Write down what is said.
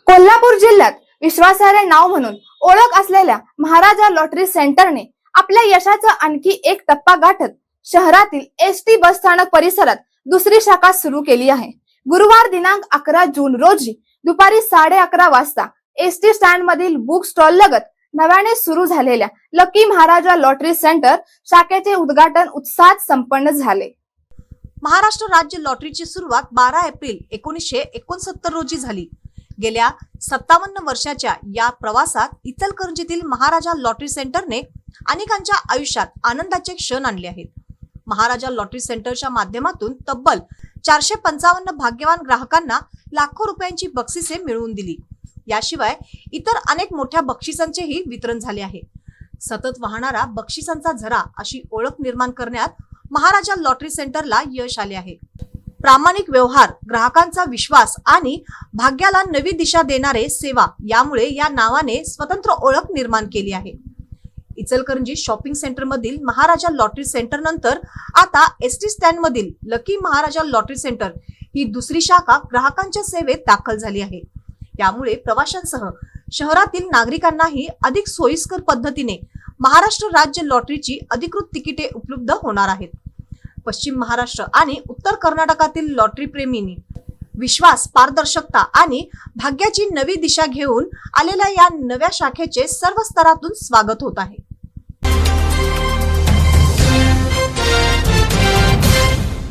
कोल्हापूर जिल्ह्यात विश्वासार्ह नाव म्हणून ओळख असलेल्या महाराजा लॉटरी सेंटरने आपल्या यशाचा आणखी एक टप्पा गाठत शहरातील एसटी बस स्थानक परिसरात दुसरी शाखा सुरू केली आहे। गुरुवार दिनांक 11 जून रोजी दुपारी 11:30 वाजता एसटी स्टँड मधील बुक स्टॉल लगत नव्याने सुरू झालेल्या लकी महाराजा लॉटरी सेंटर शाखेचे उद्घाटन उत्साहात संपन्न झाले। महाराष्ट्र राज्य लॉटरीची सुरुवात 12 एप्रिल 1969 रोजी झाली। गेल्या 57 वर्षाच्या या प्रवासात इचलकरंजीतील महाराजा लॉटरी सेंटरने अनेकांच्या आयुष्यात आनंदाचे क्षण आणले आहेत। महाराजा लॉटरी सेंटरच्या माध्यमातून तब्बल 455 भाग्यवान ग्राहकांना लाखो रुपयांची बक्षिसे मिळवून दिली। याशिवाय इतर अनेक मोठ्या बक्षिसांचेही वितरण झाले आहे। सतत वाहणारा बक्षिसांचा झरा अशी ओळख निर्माण करण्यात महाराजा लॉटरी सेंटरला यश आले आहे। प्रामाणिक व्यवहार, ग्राहकांचा विश्वास आणि भाग्याला नवी दिशा देणारे सेवा यामुळे या नावाने स्वतंत्र ओळख निर्माण केली आहे। इचलकरंजी शॉपिंग सेंटर मधील महाराजा लॉटरी सेंटर नंतर आता एसटी स्टँड मधील लकी महाराजा लॉटरी सेंटर ही दुसरी शाखा ग्राहकांच्या सेवेत दाखल झाली आहे। यामुळे प्रवाशांसह शहरातील नागरिकांनाही अधिक सोयीस्कर पद्धतीने महाराष्ट्र राज्य लॉटरीची अधिकृत तिकिटे उपलब्ध होणार आहेत। पश्चिम महाराष्ट्र आणि उत्तर कर्नाटकातील लॉटरी प्रेमींनी विश्वास, पारदर्शकता आणि भाग्याची नवी दिशा घेऊन आलेल्या या नव्या शाखेचे सर्व स्तरातून स्वागत होत आहे।